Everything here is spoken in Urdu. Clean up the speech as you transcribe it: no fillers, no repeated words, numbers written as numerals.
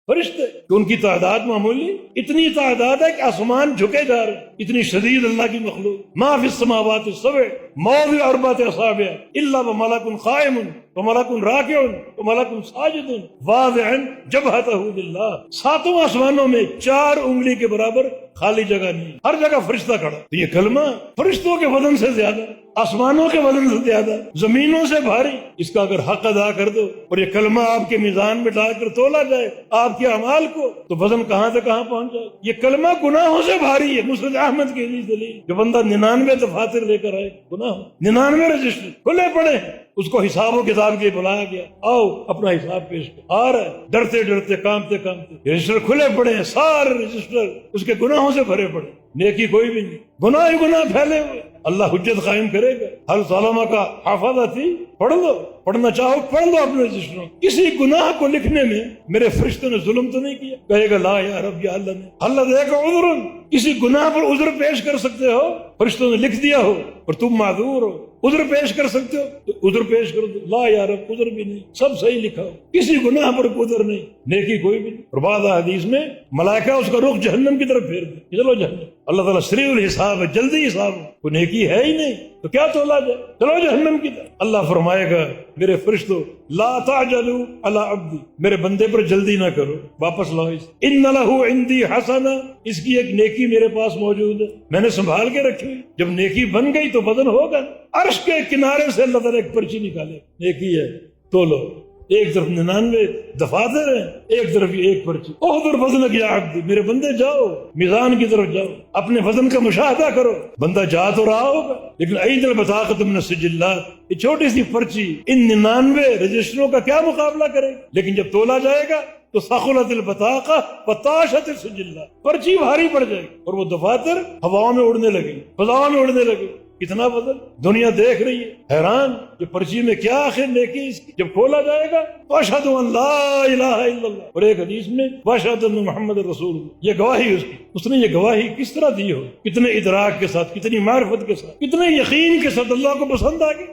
فرشتے کہ ان کی تعداد معمولی، اتنی تعداد ہے کہ آسمان جھکے جا رہے ہیں، اتنی شدید اللہ کی مخلوق. ما فی السماوات السبع موضع اربعۃ اصابع الا وملک قائم وملک راکع وملک ساجد واضعا جبهته للہ. ساتوں آسمانوں میں 4 انگلی کے برابر خالی جگہ نہیں، ہر جگہ فرشتہ کھڑا. تو یہ کلمہ فرشتوں کے وزن سے زیادہ، آسمانوں کے وزن سے زیادہ، زمینوں سے بھاری. اس کا اگر حق ادا کر دو اور یہ کلمہ آپ کے میزان میں ڈال کر تولا جائے آپ کے اعمال کو، تو وزن کہاں سے کہاں پہنچ جائے. یہ کلمہ گناہوں سے بھاری ہے. مسند احمد کی دلیل جو بندہ 99 دفاتر لے کر آئے، گناہ 99 رجسٹر کھلے پڑے ہیں، اس کو حساب و کتاب کے بلایا گیا، آؤ اپنا حساب پیش کر. آ رہا ہے ڈرتے ڈرتے کامتے کامتے، رجسٹر کھلے پڑے ہیں، سارے رجسٹر اس کے گناہوں سے بھرے پڑے، نیکی کوئی بھی نہیں، گناہ ہی گناہ پھیلے ہوئے. اللہ حجت قائم کرے گا. ہر ظالمہ کا حافظہ تھی، پڑھ لو، پڑھنا چاہو پڑھ لو اپنے رجسٹروں. کسی گناہ کو لکھنے میں میرے فرشتوں نے ظلم تو نہیں کیا. کہے گا لا یا رب یا اللہ نے، اللہ دے گا عذر، کسی گناہ پر عذر پیش کر سکتے ہو، فرشتوں نے لکھ دیا ہو اور تم معذور ہو، عذر پیش کر سکتے ہو تو عذر پیش کر دو. لا یا رب عذر بھی نہیں، سب صحیح لکھا ہو، کسی گناہ پر عذر نہیں، نیکی کوئی بھی نہیں. اور بعض حدیث میں ملائکہ اس کا رخ جہنم کی طرف پھیر دے، چلو جہنم. اللہ تعالیٰ سریع الحساب ہے، جلدی حساب ہے، کوئی نیکی ہے ہی نہیں تو کیا تولا جائے، چلو جہنم کی طرف. اللہ فرمائے گا میرے فرشتوں لا تعجلوا علی عبدی، میرے بندے پر جلدی نہ کرو، واپس لاؤ اس. ان لہ عندی حسنہ، اس کی ایک نیکی میرے پاس موجود ہے، میں نے سنبھال کے رکھی ہوئی. جب نیکی بن گئی تو بدن ہوگا. عرش کے کنارے سے اللہ تعالیٰ ایک پرچی نکالے، نیکی ہے تو لو. ایک طرف 99 دفاتر ہیں، ایک طرف ایک پرچی. احضر وزنک یا عبدی، میرے بندے جاؤ میزان کی طرف جاؤ، اپنے وزن کا مشاہدہ کرو. بندہ جا تو رہا ہوگا لیکن عید البطاقۃ من السجلات، یہ چھوٹی سی پرچی ان 99 رجسٹروں کا کیا مقابلہ کرے. لیکن جب تولا جائے گا تو ثقلت البطاقہ وطاشت السجلات، پرچی بھاری پڑ جائے گی اور وہ دفاتر ہواؤں میں اڑنے لگے، فضاؤں میں اڑنے لگے. کتنا بدل، دنیا دیکھ رہی ہے حیران، یہ پرچی میں کیا آخر نیکی اس کی. جب کھولا جائے گا واشہد ان لا الہ الا اللہ، اور ایک حدیث میں واشہد ان محمد رسول اللہ، یہ گواہی اس کی. اس نے یہ گواہی کس طرح دی ہو، کتنے ادراک کے ساتھ، کتنی معرفت کے ساتھ، کتنے یقین کے ساتھ اللہ کو پسند آ گئی.